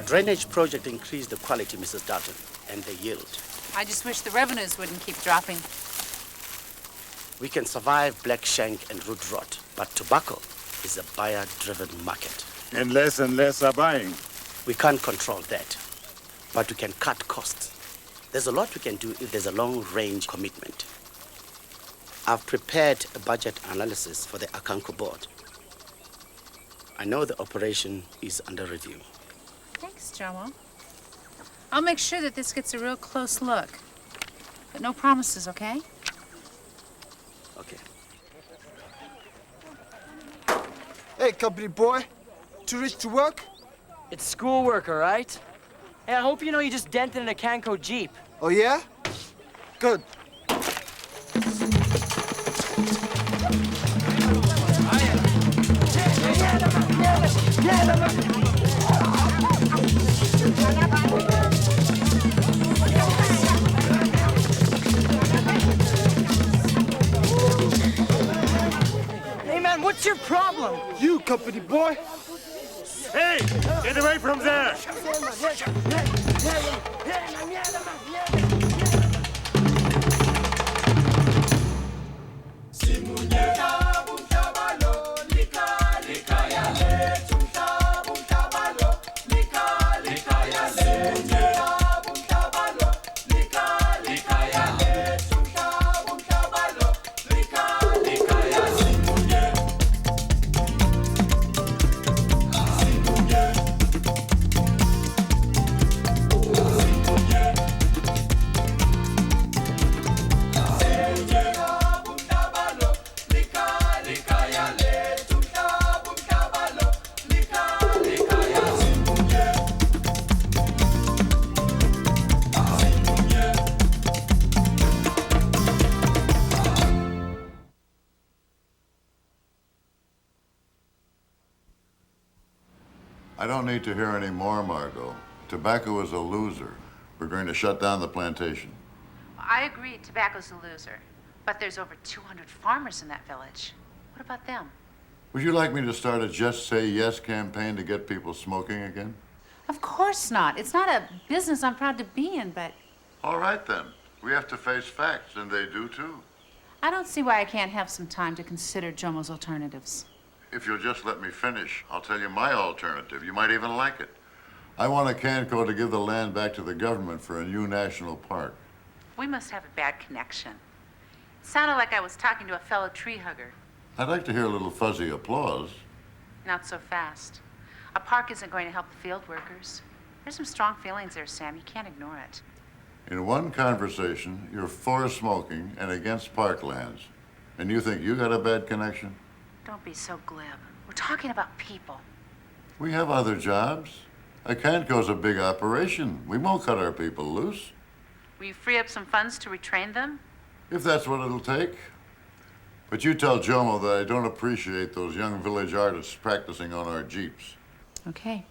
Your drainage project increased the quality, Mrs. Dalton, and the yield. I just wish the revenues wouldn't keep dropping. We can survive black shank and root rot, but tobacco is a buyer-driven market. And less are buying. We can't control that, but we can cut costs. There's a lot we can do if there's a long-range commitment. I've prepared a budget analysis for the Akanko board. I know the operation is under review. Thanks, Jomo. I'll make sure that this gets a real close look. But no promises, okay? Okay. Hey, company boy. Too rich to work? It's schoolwork, all right? Hey, I hope you know you just dented in a Kanko Jeep. Oh, yeah? Good. Hey, man, what's your problem? You, company boy. Hey, get away from there! I don't need to hear any more, Margot. Tobacco is a loser. We're going to shut down the plantation. I agree, tobacco's a loser. But there's over 200 farmers in that village. What about them? Would you like me to start a Just Say Yes campaign to get people smoking again? Of course not. It's not a business I'm proud to be in, but All right, then. We have to face facts, and they do, too. I don't see why I can't have some time to consider Jomo's alternatives. If you'll just let me finish, I'll tell you my alternative. You might even like it. I want a Kanko to give the land back to the government for a new national park. We must have a bad connection. It sounded like I was talking to a fellow tree hugger. I'd like to hear a little fuzzy applause. Not so fast. A park isn't going to help the field workers. There's some strong feelings there, Sam. You can't ignore it. In one conversation, you're for smoking and against parklands. And you think you got a bad connection? Don't be so glib. We're talking about people. We have other jobs. A Kanko's a big operation. We won't cut our people loose. Will you free up some funds to retrain them? If that's what it'll take. But you tell Jomo that I don't appreciate those young village artists practicing on our Jeeps. Okay.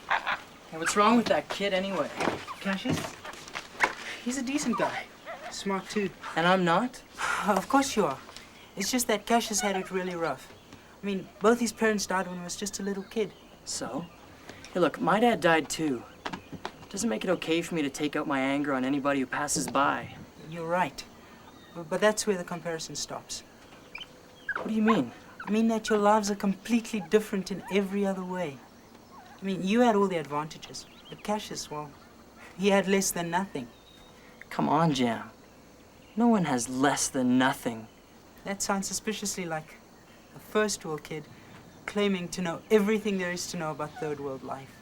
Hey, what's wrong with that kid anyway? Cassius? He's a decent guy. Smart too. And I'm not? Of course you are. It's just that Cassius had it really rough. I mean, both his parents died when he was just a little kid. So? Hey, look, my dad died too. Doesn't make it okay for me to take out my anger on anybody who passes by. You're right. But that's where the comparison stops. What do you mean? I mean that your lives are completely different in every other way. I mean, you had all the advantages, but Cassius, well, he had less than nothing. Come on, Jam. No one has less than nothing. That sounds suspiciously like a first world kid claiming to know everything there is to know about third world life.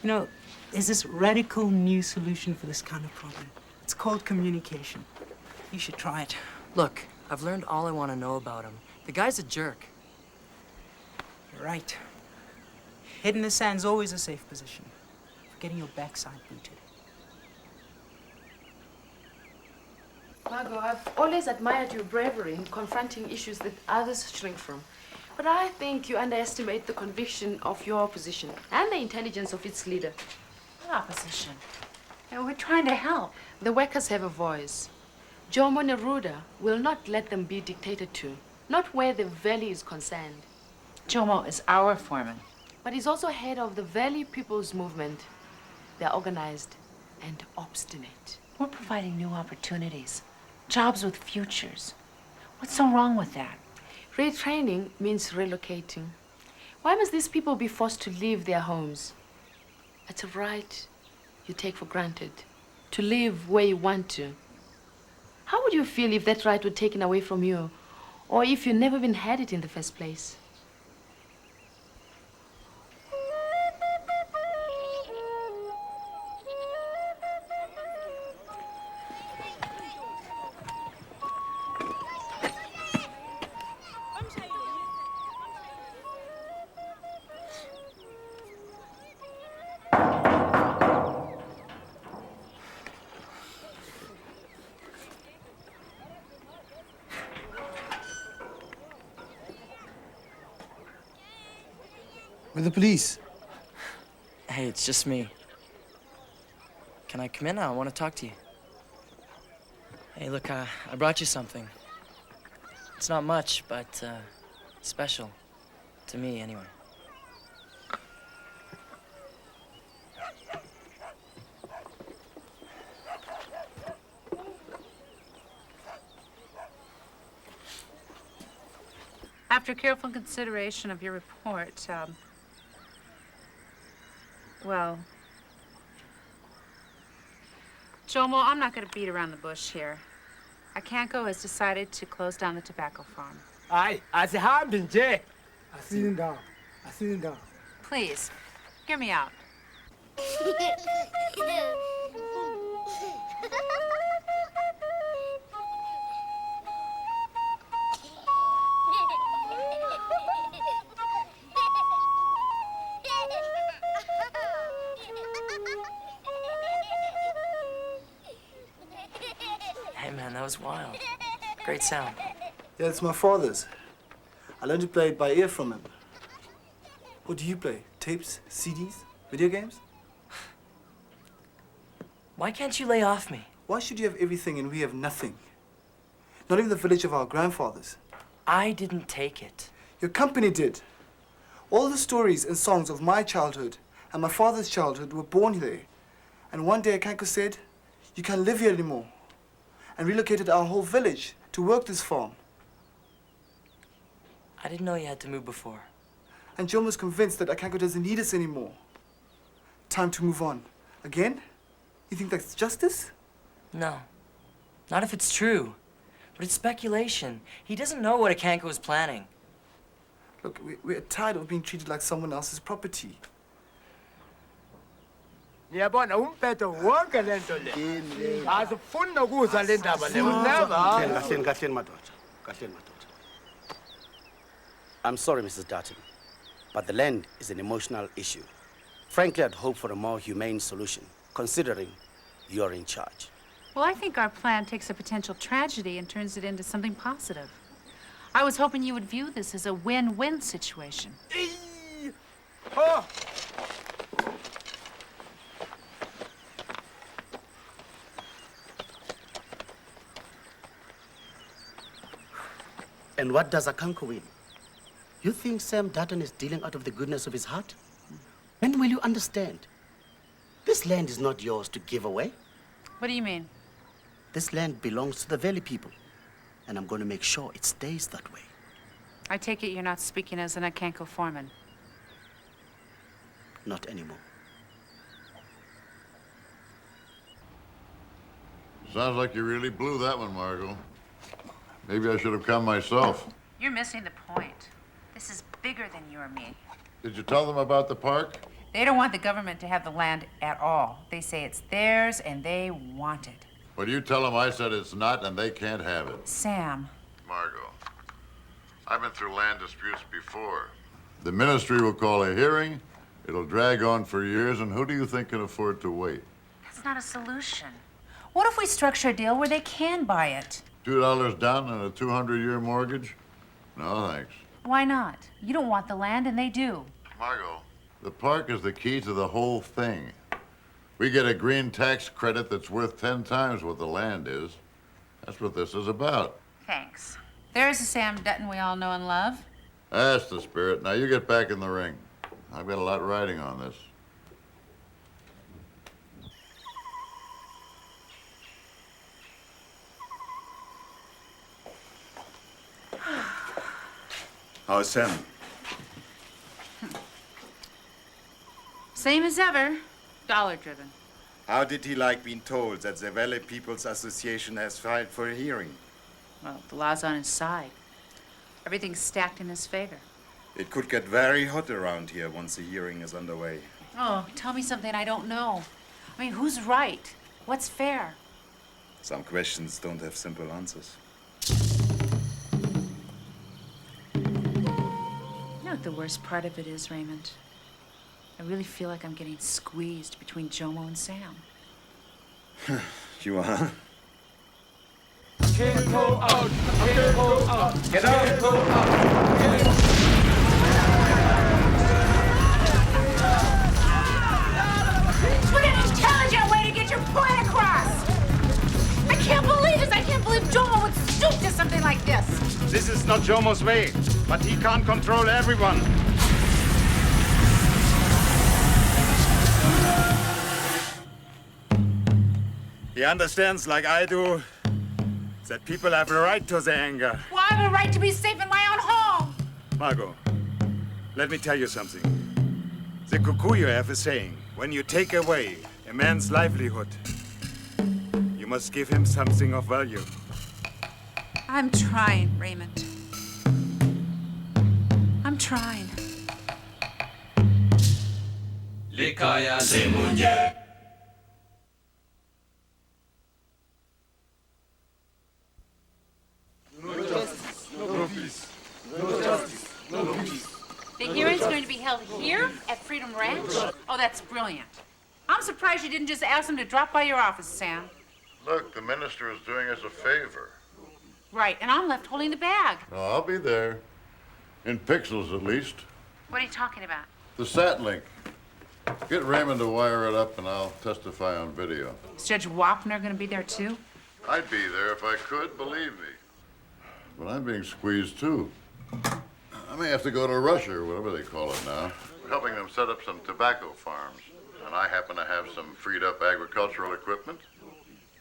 You know, there's this radical new solution for this kind of problem. It's called communication. You should try it. Look, I've learned all I want to know about him. The guy's a jerk. You're right. Head in the sand's always a safe position for getting your backside booted. Margot, I've always admired your bravery in confronting issues that others shrink from. But I think you underestimate the conviction of your opposition and the intelligence of its leader. What opposition? And we're trying to help. The workers have a voice. Jomo Neruda will not let them be dictated to. not where the valley is concerned. Jomo is our foreman. But he's also head of the Valley People's Movement. They're organized and obstinate. We're providing new opportunities, jobs with futures. What's so wrong with that? Retraining means relocating. Why must these people be forced to leave their homes? It's a right you take for granted, to live where you want to. How would you feel if that right were taken away from you, or if you never even had it in the first place? With the police. Hey, it's just me. Can I come in? I want to talk to you. Hey, look, I brought you something. It's not much, but special. To me, anyway. After careful consideration of your report, well, Jomo, I'm not going to beat around the bush here. Akanko has decided to close down the tobacco farm. Aye, asihambi nje. Asinda. Asinda. Please, hear me out. Hey, man, that was wild. Great sound. Yeah, it's my father's. I learned to play it by ear from him. What do you play? Tapes? CDs? Video games? Why can't you lay off me? Why should you have everything and we have nothing? Not even the village of our grandfathers. I didn't take it. Your company did. All the stories and songs of my childhood and my father's childhood were born there. And one day Akanko said, you can't live here anymore. And relocated our whole village to work this farm. I didn't know you had to move before. And John was convinced that Akanko doesn't need us anymore. Time to move on. Again? You think that's justice? No. Not if it's true. But it's speculation. He doesn't know what Akanko is planning. Look, we're tired of being treated like someone else's property. Ngiyabona umphetho wonke lento le. Asifuni nokuzwa le ndaba le. Never. I'm sorry, Mrs. Darton, but the land is an emotional issue. Frankly, I'd hope for a more humane solution, considering you're in charge. Well, I think our plan takes a potential tragedy and turns it into something positive. I was hoping you would view this as a win-win situation. Oh. And what does Akanko win? You think Sam Darton is dealing out of the goodness of his heart? When will you understand? This land is not yours to give away. What do you mean? This land belongs to the Valley people, and I'm going to make sure it stays that way. I take it you're not speaking as an Akanko foreman. Not anymore. Sounds like you really blew that one, Margot. Maybe I should have come myself. You're missing the point. This is bigger than you or me. Did you tell them about the park? They don't want the government to have the land at all. They say it's theirs and they want it. Well, you tell them I said it's not and they can't have it. Sam. Margot, I've been through land disputes before. The ministry will call a hearing, it'll drag on for years, and who do you think can afford to wait? That's not a solution. What if we structure a deal where they can buy it? $2 down and a 200-year mortgage? No, thanks. Why not? You don't want the land and they do. Margot, the park is the key to the whole thing. We get a green tax credit that's worth 10 times what the land is. That's what this is about. Thanks. There's the Sam Dutton we all know and love. That's the spirit. Now you get back in the ring. I've got a lot riding on this. How's Sam? Same as ever. Dollar-driven. How did he like being told that the Valley People's Association has filed for a hearing? Well, the law's on his side. Everything's stacked in his favor. It could get very hot around here once the hearing is underway. Oh, tell me something I don't know. I mean, who's right? What's fair? Some questions don't have simple answers. You know what the worst part of it is, Raymond? I really feel like I'm getting squeezed between Jomo and Sam. You are? Get out! Get out! What an intelligent way to get your point across! I can't believe this! I can't believe Jomo would stoop to something like this! This is not Jomo's way, but he can't control everyone. He understands, like I do, that people have a right to their anger. Well, I have a right to be safe in my own home! Margot, let me tell you something. The Kikuyu have a saying, when you take away a man's livelihood, you must give him something of value. I'm trying, Raymond. I'm trying. Likaya Semunye. The hearing's going to be held here at Freedom Ranch? Oh, that's brilliant. I'm surprised you didn't just ask them to drop by your office, Sam. Look, the minister is doing us a favor. Right, and I'm left holding the bag. Oh, I'll be there. In pixels, at least. What are you talking about? The sat link. Get Raymond to wire it up and I'll testify on video. Is Judge Wapner going to be there, too? I'd be there if I could, believe me. But I'm being squeezed, too. I may have to go to Russia, or whatever they call it now. We're helping them set up some tobacco farms. And I happen to have some freed-up agricultural equipment.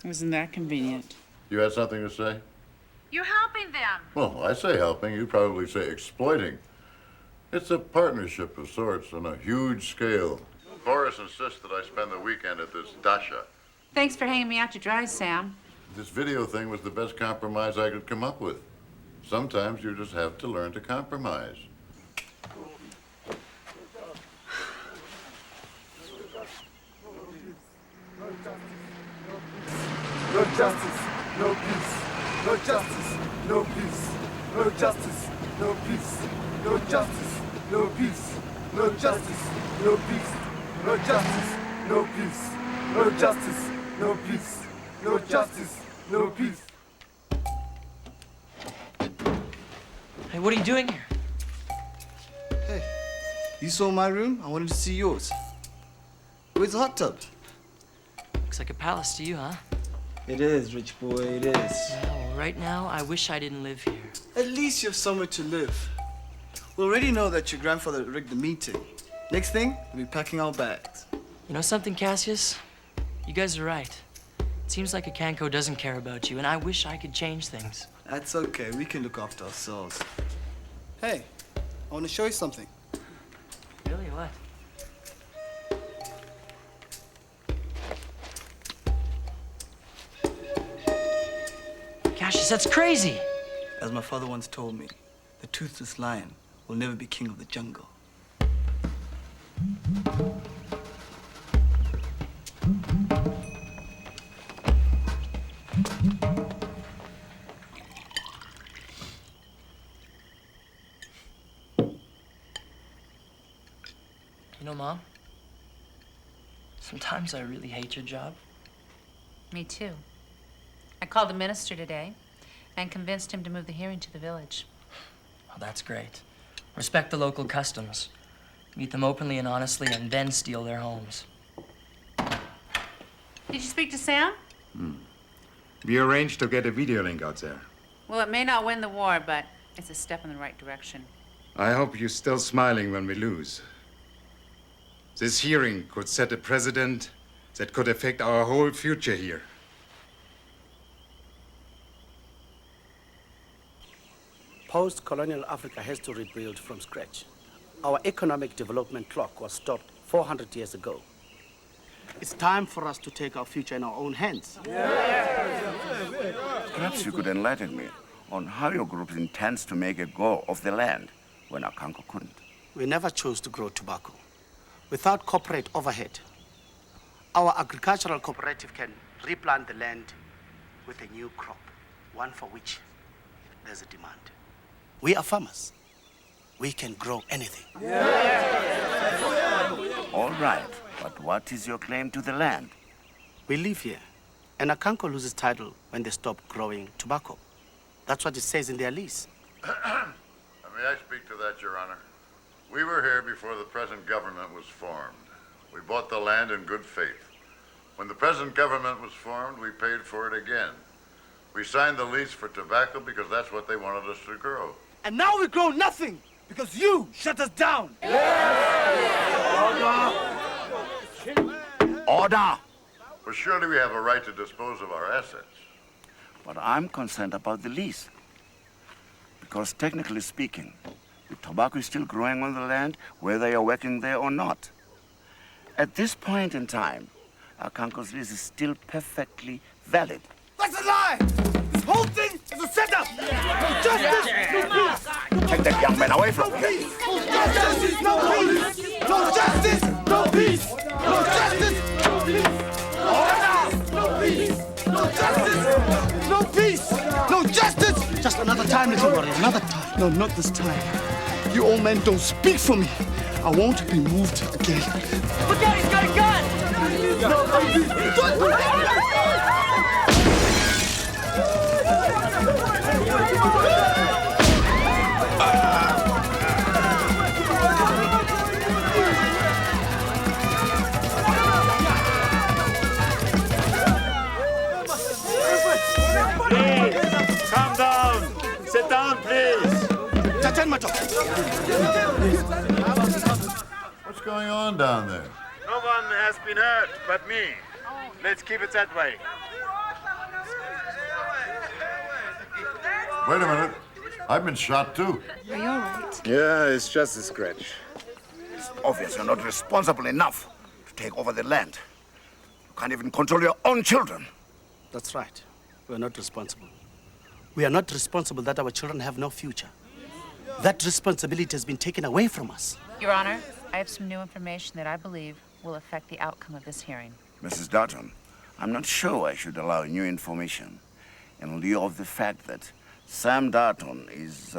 Isn't that convenient? You had something to say? You're helping them. Well, I say helping. You probably say exploiting. It's a partnership of sorts on a huge scale. Boris insists that I spend the weekend at this dacha. Thanks for hanging me out to dry, Sam. This video thing was the best compromise I could come up with. Sometimes you just have to learn to compromise. No justice, no peace. No justice, no peace. No justice, no peace. No justice, no peace. No justice, no peace. No justice, no peace. No justice, no peace. No justice, no peace. Hey, what are you doing here? Hey, you saw my room? I wanted to see yours. Where's the hot tub? Looks like a palace to you, huh? It is, rich boy, it is. Well, right now, I wish I didn't live here. At least you have somewhere to live. We already know that your grandfather rigged the meeting. Next thing, we'll be packing our bags. You know something, Cassius? You guys are right. It seems like Akanko doesn't care about you, and I wish I could change things. That's okay, we can look after ourselves. Hey, I want to show you something. Really? What? Cassius, that's crazy! As my father once told me, the toothless lion will never be king of the jungle. You know, Mom, sometimes I really hate your job. Me too. I called the minister today and convinced him to move the hearing to the village. Well, that's great. Respect the local customs. Meet them openly and honestly, and then steal their homes. Did you speak to Sam? We arranged to get a video link out there. Well, it may not win the war, but it's a step in the right direction. I hope you're still smiling when we lose. This hearing could set a precedent that could affect our whole future here. Post-colonial Africa has to rebuild from scratch. Our economic development clock was stopped 400 years ago. It's time for us to take our future in our own hands. Perhaps you could enlighten me on how your group intends to make a go of the land when Akanko couldn't. We never chose to grow tobacco without corporate overhead. Our agricultural cooperative can replant the land with a new crop, one for which there's a demand. We are farmers. We can grow anything. All right, but what is your claim to the land? We live here, and Akanko loses title when they stop growing tobacco. That's what it says in their lease. May I speak to that, Your Honor? We were here before the present government was formed. We bought the land in good faith. When the present government was formed, we paid for it again. We signed the lease for tobacco because that's what they wanted us to grow. And now we grow nothing because you shut us down. Order! Well, surely we have a right to dispose of our assets. But I'm concerned about the lease. Because technically speaking, the tobacco is still growing on the land whether you're working there or not. At this point in time, Akanko's lease is still perfectly valid. That's a lie! This whole thing is a setup! No justice, no peace! Take that young man away from No me. peace! No justice, no peace! No justice, no peace! No justice, no peace! Order! No peace! No justice! No peace! No justice! Just another time, little warrior, another time. No, not this time. You old men don't speak for me. I won't be moved again. Look out, he's got a gun! Calm down. Sit down, please. What's going on down there? No one has been hurt but me. Let's keep it that way. Wait a minute. I've been shot too. Are you all right? Yeah, it's just a scratch. It's obvious you're not responsible enough to take over the land. You can't even control your own children. That's right. We're not responsible. We are not responsible that our children have no future. That responsibility has been taken away from us. Your Honor, I have some new information that I believe will affect the outcome of this hearing. Mrs. Darton, I'm not sure I should allow new information in lieu of the fact that Sam Darton is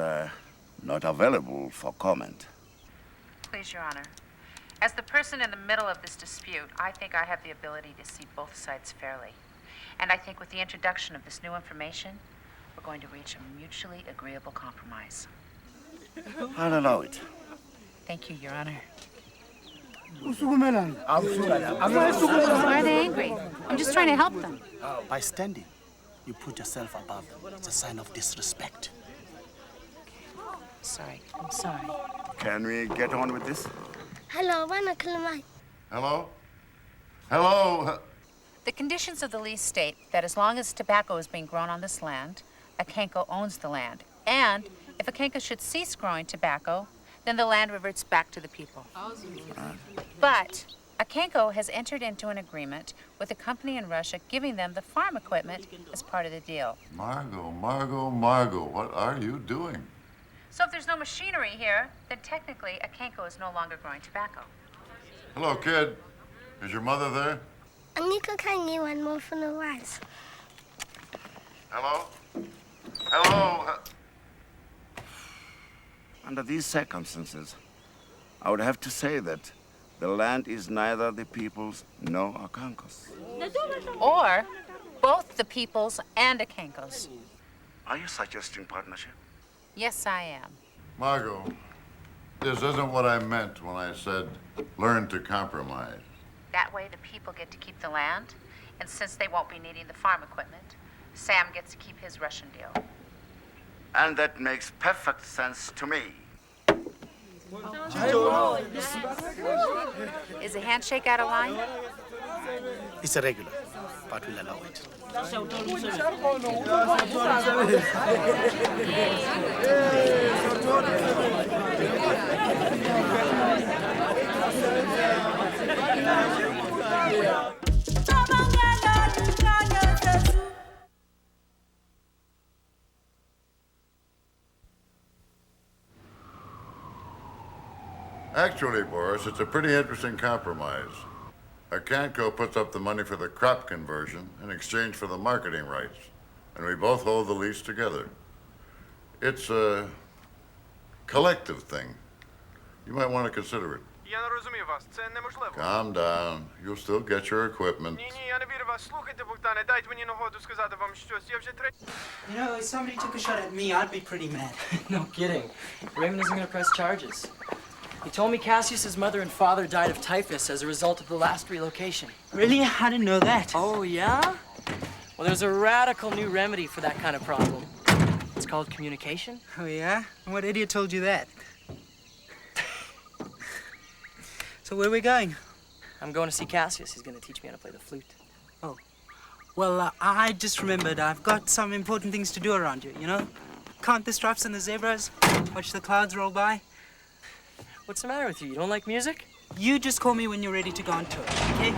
not available for comment. Please, Your Honor. As the person in the middle of this dispute, I think I have the ability to see both sides fairly. And I think with the introduction of this new information, we're going to reach a mutually agreeable compromise. I'll allow it. Thank you, Your Honor. Why are they angry? I'm just trying to help them. By standing, you put yourself above them. It's a sign of disrespect. Sorry. I'm sorry. Can we get on with this? Hello, Wanakalama. Hello? Hello? The conditions of the lease state that as long as tobacco is being grown on this land, Akanko owns the land. And if Akanko should cease growing tobacco, then the land reverts back to the people. But Akanko has entered into an agreement with a company in Russia giving them the farm equipment as part of the deal. Margot, what are you doing? So if there's no machinery here, then technically Akanko is no longer growing tobacco. Hello, kid. Is your mother there? Anika kangi one more from the wise. Hello? Hello? Under these circumstances, I would have to say that the land is neither the people's nor Akanko's. Or both the people's and Akanko's. Are you suggesting partnership? Yes, I am. Margot, this isn't what I meant when I said learn to compromise. That way the people get to keep the land, and since they won't be needing the farm equipment, Sam gets to keep his Russian deal. And that makes perfect sense to me. Is a handshake out of line? It's a regular, but we'll allow it. Actually, Boris, it's a pretty interesting compromise. Akanko puts up the money for the crop conversion in exchange for the marketing rights, and we both hold the lease together. It's a collective thing. You might want to consider it. Я не розумію вас. Це неможливо. Calm down. You'll still get your equipment. Ні, я не вірю вас. Слухайте, Богдане, дайте мені нагоду сказати вам щось. Я вже третій. You know, if somebody took a shot at me, I'd be pretty mad. No kidding. Raymond isn't going to press charges. He told me Cassius's mother and father died of typhus as a result of the last relocation. Really? I didn't know that. Oh, yeah? Well, there's a radical new remedy for that kind of problem. It's called communication. Oh, yeah? And what idiot told you that? So where are we going? I'm going to see Cassius. He's going to teach me how to play the flute. Oh. Well, I just remembered I've got some important things to do around here, you know? Count the straps and the zebras, watch the clouds roll by. What's the matter with you? You don't like music? You just call me when you're ready to go on tour, okay?